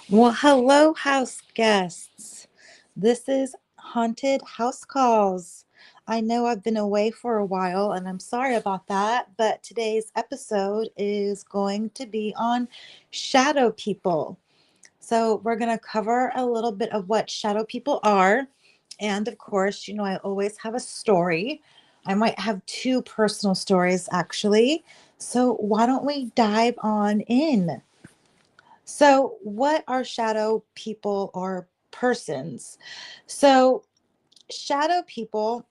Well, hello, house guests. This is Haunted House Calls. I know I've been away for a while and I'm sorry about that, but today's episode is going to be on shadow people. So, we're going to cover a little bit of what shadow people are. And of course, I always have a story. I might have two personal stories actually. So, why don't we dive on in? So, what are shadow people or persons? So, shadow people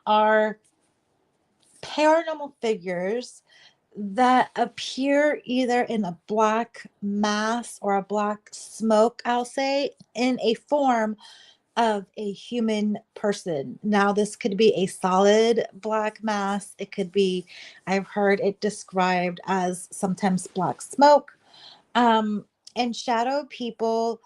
are paranormal figures that appear either in a black mass or a black smoke, I'll say, in a form of a human person. Now, this could be a solid black mass, it could be, I've heard it described as sometimes black smoke. Um, and shadow people,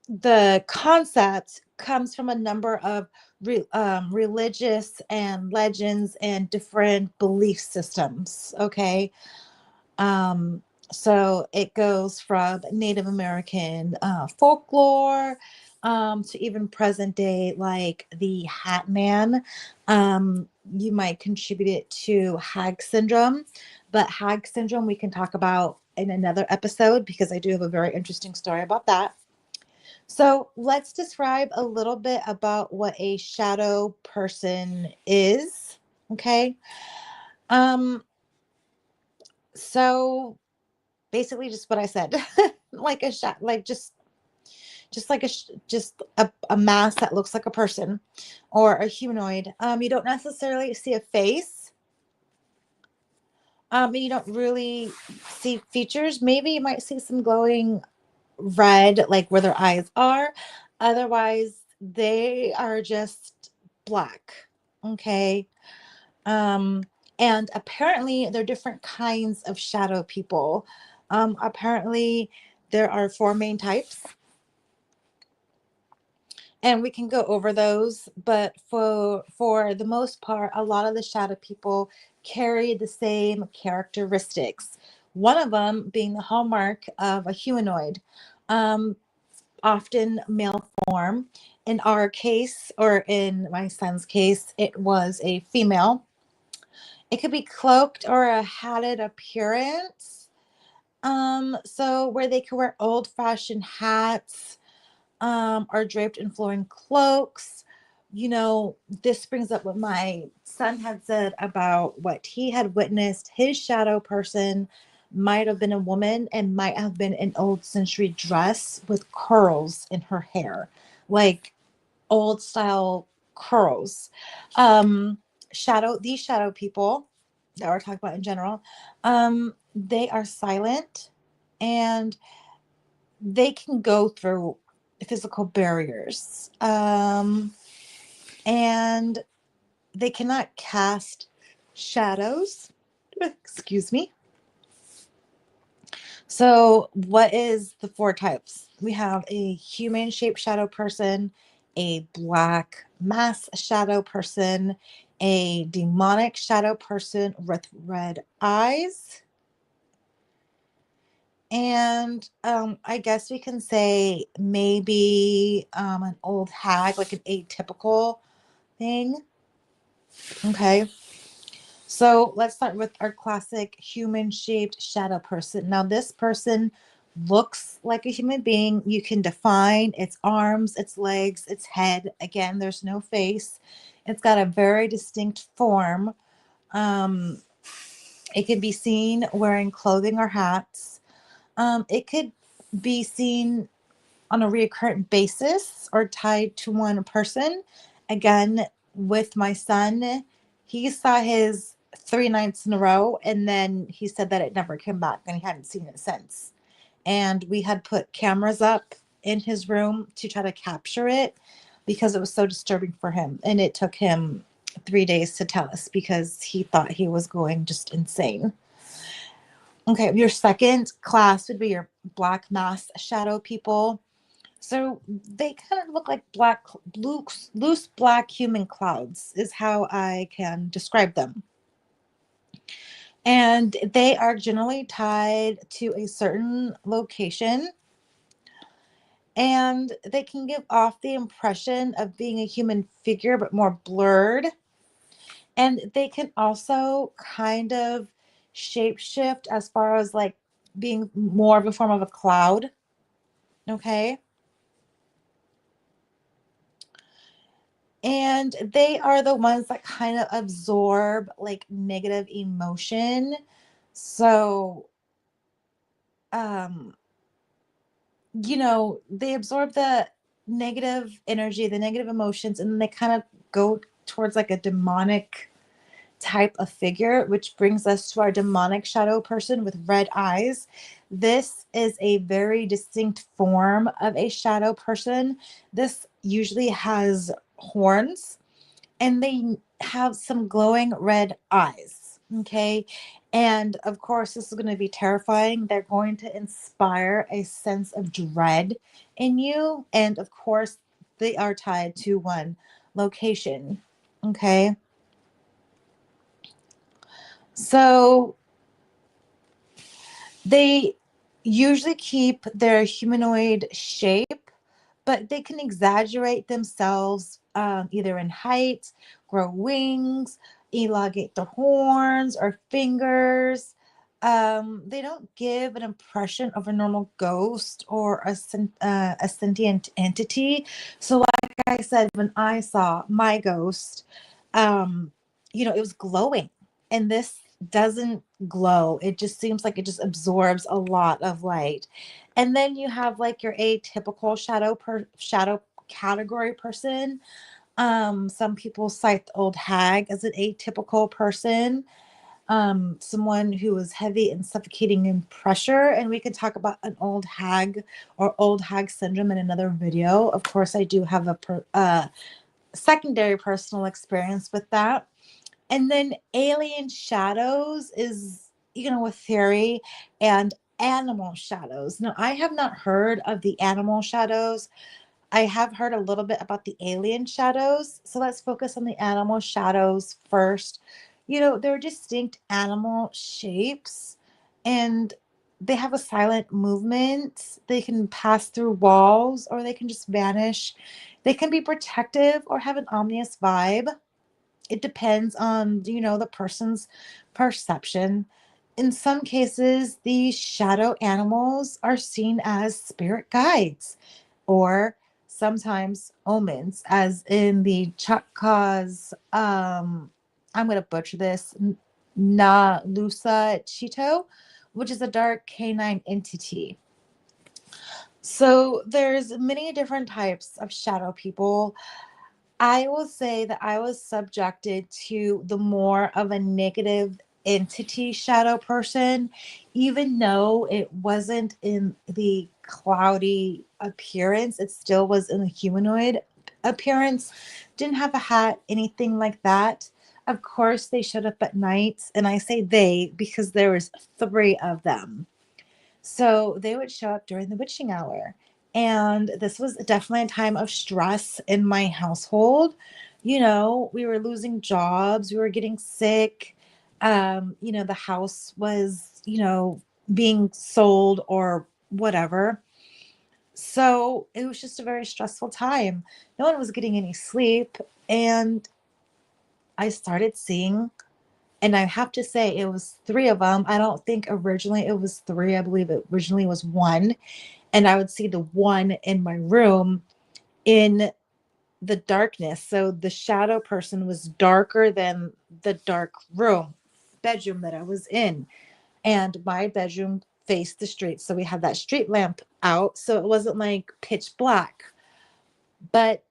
the concept comes from a number of religious and legends and different belief systems. Okay. Um, so it goes from Native American folklore to even present day, like the Hat Man. You might contribute it to Hag syndrome, but Hag syndrome we can talk about in another episode because I do have a very interesting story about that. So let's describe a little bit about what a shadow person is. Okay. Um, so basically just what I said. Like a shot, like just like just a mass that looks like a person or a humanoid. You don't necessarily see a face. You don't really see features. Maybe you might see some glowing red, like where their eyes are. Otherwise, they are just black. Okay. Um, and apparently, there are different kinds of shadow people. Apparently, there are four main types, and we can go over those. But for the most part, a lot of the shadow people carry the same characteristics. One of them being the hallmark of a humanoid. Um, Often male form. In our case, or in my son's case, it was a female. It could be cloaked or a hatted appearance. So where they could wear old-fashioned hats, or draped in flowing cloaks. This brings up what my son had said about what he had witnessed. His shadow person might have been a woman and might have been an old century dress with curls in her hair, like old style curls. Um, these shadow people that we're talking about in general, they are silent and they can go through physical barriers. And they cannot cast shadows. Excuse me. So, what is the four types? We have a human shaped shadow person, a black mass shadow person, a demonic shadow person with red eyes, and I guess we can say maybe an old hag, like an atypical thing. Okay. So let's start with our classic human shaped shadow person. Now, this person looks like a human being. You can define its arms, its legs, its head. Again, there's no face. It's got a very distinct form. Um, it can be seen wearing clothing or hats. It could be seen on a recurrent basis or tied to one person. Again, with my son, he saw his 3 nights in a row and then he said that it never came back and he hadn't seen it since. And we had put cameras up in his room to try to capture it because it was so disturbing for him. And it took him 3 days to tell us because he thought he was going just insane. Okay, your second class would be your black mass shadow people. So they kind of look like loose black human clouds, is how I can describe them. And they are generally tied to a certain location, and they can give off the impression of being a human figure but more blurred. And they can also kind of shapeshift as far as like being more of a form of a cloud. Okay. And they are the ones that kind of absorb like negative emotion. So, um, they absorb the negative energy, the negative emotions, and then they kind of go towards like a demonic type of figure, which brings us to our demonic shadow person with red eyes. This is a very distinct form of a shadow person. This usually has horns and they have some glowing red eyes. Okay. And of course, this is going to be terrifying. They're going to inspire a sense of dread in you. And of course, they are tied to one location. Okay. So they usually keep their humanoid shape, but they can exaggerate themselves either in height, grow wings, elongate their horns or fingers. They don't give an impression of a normal ghost or a sentient entity. So, like I said, when I saw my ghost, um, it was glowing, and this doesn't glow. It just seems like it just absorbs a lot of light. And then you have like your atypical shadow category person. Some people cite the old hag as an atypical person. Someone who is heavy and suffocating in pressure. And we could talk about an old hag or old hag syndrome in another video. Of course, I do have a secondary personal experience with that. And then alien shadows is, a theory, and animal shadows. Now, I have not heard of the animal shadows. I have heard a little bit about the alien shadows. So let's focus on the animal shadows first. They're distinct animal shapes and they have a silent movement. They can pass through walls or they can just vanish. They can be protective or have an ominous vibe. It depends on, the person's perception. In some cases, these shadow animals are seen as spirit guides or sometimes omens, as in the Choctaws. I'm going to butcher this, Na Lusa Chito, which is a dark canine entity. So there's many different types of shadow people. I will say that I was subjected to the more of a negative entity shadow person, even though it wasn't in the cloudy appearance, it still was in the humanoid appearance. Didn't have a hat, anything like that. Of course, they showed up at night, and I say they because there was three of them. So they would show up during the witching hour. And this was definitely a time of stress in my household. We were losing jobs, we were getting sick. The house was, being sold or whatever. So it was just a very stressful time. No one was getting any sleep. And I started seeing, and I have to say, it was three of them. I don't think originally it was three. I believe it originally was one. And I would see the one in my room in the darkness. So the shadow person was darker than the dark bedroom that I was in. And my bedroom faced the street. So we had that street lamp out. So it wasn't like pitch black. But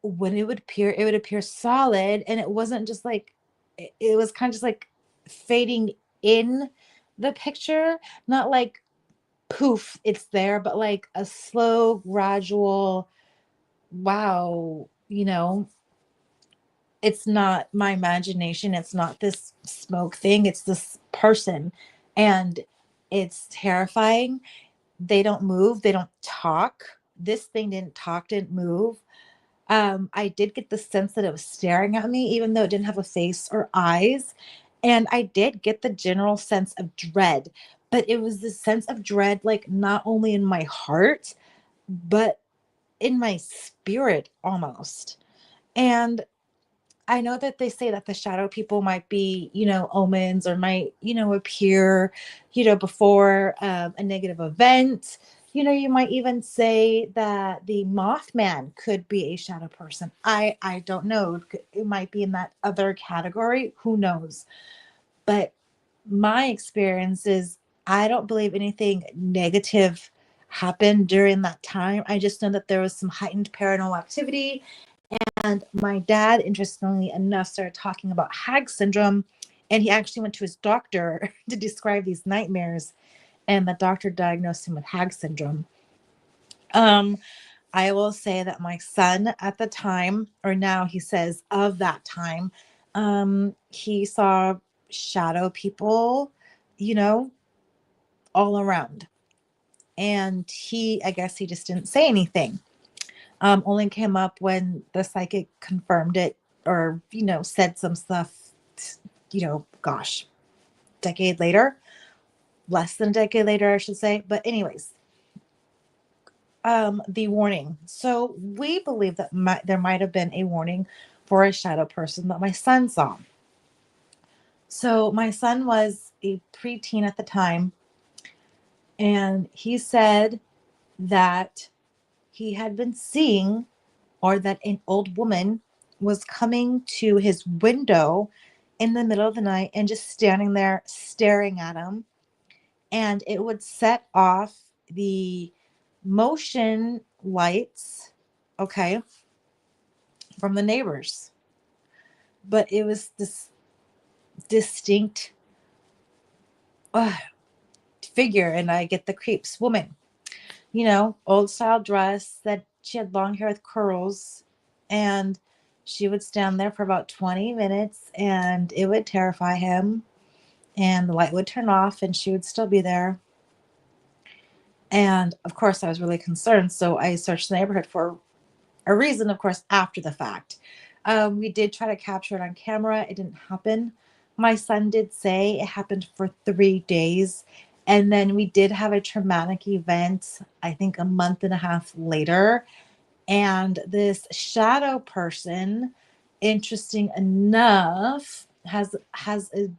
when it would appear solid, and it wasn't just like it was kind of just like fading in the picture, not like poof it's there, but like a slow gradual, wow. It's not my imagination, it's not this smoke thing, it's this person. And it's terrifying. They don't move, they don't talk. This thing didn't talk, didn't move. I did get the sense that it was staring at me, even though it didn't have a face or eyes. And I did get the general sense of dread, but it was this sense of dread, like not only in my heart, but in my spirit almost. And I know that they say that the shadow people might be, omens, or might, appear, before a negative event. You might even say that the Mothman could be a shadow person. I don't know. It might be in that other category. Who knows? But my experience is I don't believe anything negative happened during that time. I just know that there was some heightened paranormal activity. And my dad, interestingly enough, started talking about hag syndrome. And he actually went to his doctor to describe these nightmares. And the doctor diagnosed him with hag syndrome. Um, I will say that my son at the time, or now he says of that time, he saw shadow people, you know, all around. And I guess he just didn't say anything. Only came up when the psychic confirmed it, or, said some stuff, gosh, decade later, less than a decade later, I should say. But anyways, the warning. So we believe that there might have been a warning for a shadow person that my son saw. So my son was a preteen at the time, and he said that he had been seeing, or that an old woman was coming to his window in the middle of the night and just standing there staring at him. And it would set off the motion lights, okay, from the neighbors. But it was this distinct uh, figure, and I get the creeps, woman, old style dress, that she had long hair with curls, and she would stand there for about 20 minutes, and it would terrify him, and the light would turn off and she would still be there. And of course I was really concerned, so I searched the neighborhood for a reason, of course, after the fact. We did try to capture it on camera. It didn't happen. My son did say it happened for 3 days. And then we did have a traumatic event, I think a month and a half later. And this shadow person, interesting enough, has a,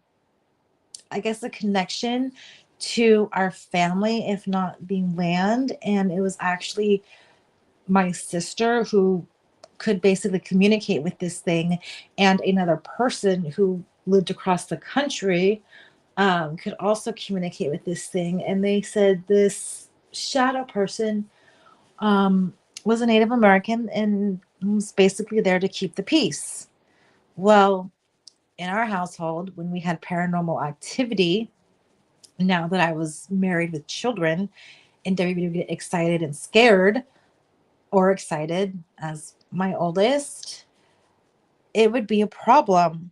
I guess, a connection to our family, if not the land. And it was actually my sister who could basically communicate with this thing, and another person who lived across the country could also communicate with this thing. And they said this shadow person was a Native American and was basically there to keep the peace. Well, in our household, when we had paranormal activity, now that I was married with children, and everybody would get excited and scared, or excited as my oldest, it would be a problem.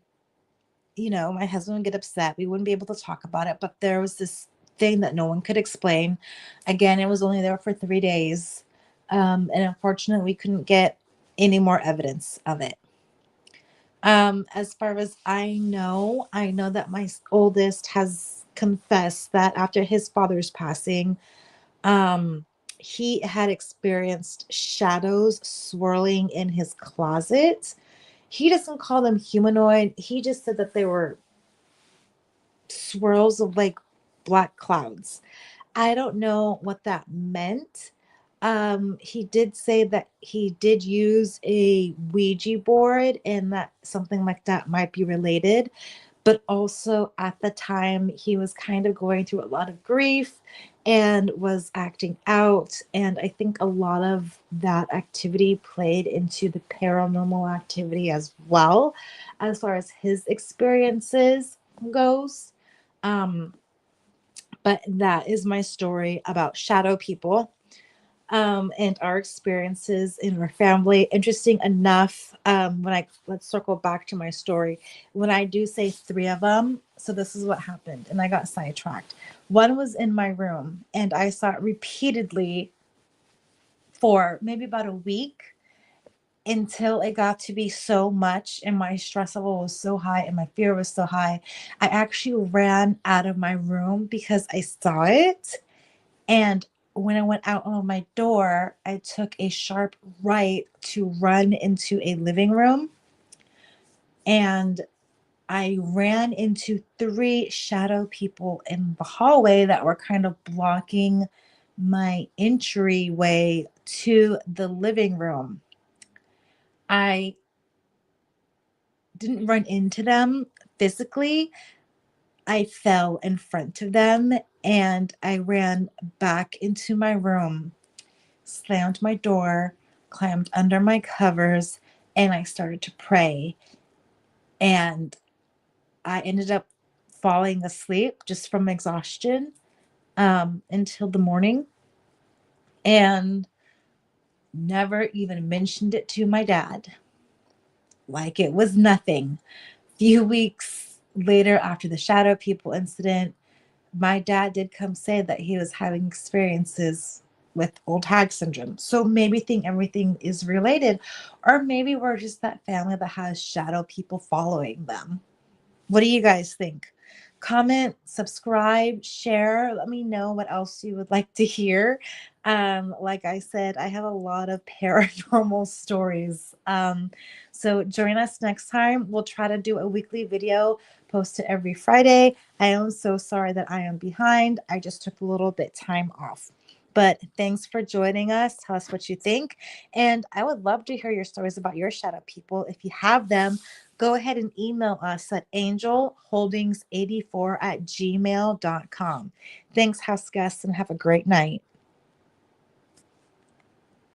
My husband would get upset. We wouldn't be able to talk about it, but there was this thing that no one could explain. Again, it was only there for 3 days. And unfortunately, we couldn't get any more evidence of it. As far as I know that my oldest has confessed that after his father's passing, um, he had experienced shadows swirling in his closet. He doesn't call them humanoid. He just said that they were swirls of like black clouds. I don't know what that meant. He did say that he did use a Ouija board and that something like that might be related. But also at the time, he was kind of going through a lot of grief and was acting out. And I think a lot of that activity played into the paranormal activity as well, as far as his experiences goes. Um, but that is my story about shadow people, and our experiences in our family. Interesting enough, let's circle back to my story. When I do say three of them, so this is what happened, and I got sidetracked. One was in my room, and I saw it repeatedly for maybe about a week. until it got to be so much and my stress level was so high and my fear was so high. I actually ran out of my room because I saw it. And when I went out on my door, I took a sharp right to run into a living room. And I ran into three shadow people in the hallway that were kind of blocking my entryway to the living room. I didn't run into them physically. I fell in front of them and I ran back into my room, slammed my door, climbed under my covers, and I started to pray. And I ended up falling asleep just from exhaustion until the morning and never even mentioned it to my dad. Like it was nothing. Few weeks later, after the shadow people incident, my dad did come say that he was having experiences with old hag syndrome. So maybe think everything is related, or maybe we're just that family that has shadow people following them. What do you guys think? Comment, subscribe, share. Let me know what else you would like to hear. Like I said, I have a lot of paranormal stories. So join us next time. We'll try to do a weekly video posted every Friday. I am so sorry that I am behind. I just took a little bit time off. But thanks for joining us. Tell us what you think. And I would love to hear your stories about your shadow people. If you have them, go ahead and email us at angelholdings84@gmail.com. Thanks, house guests, and have a great night.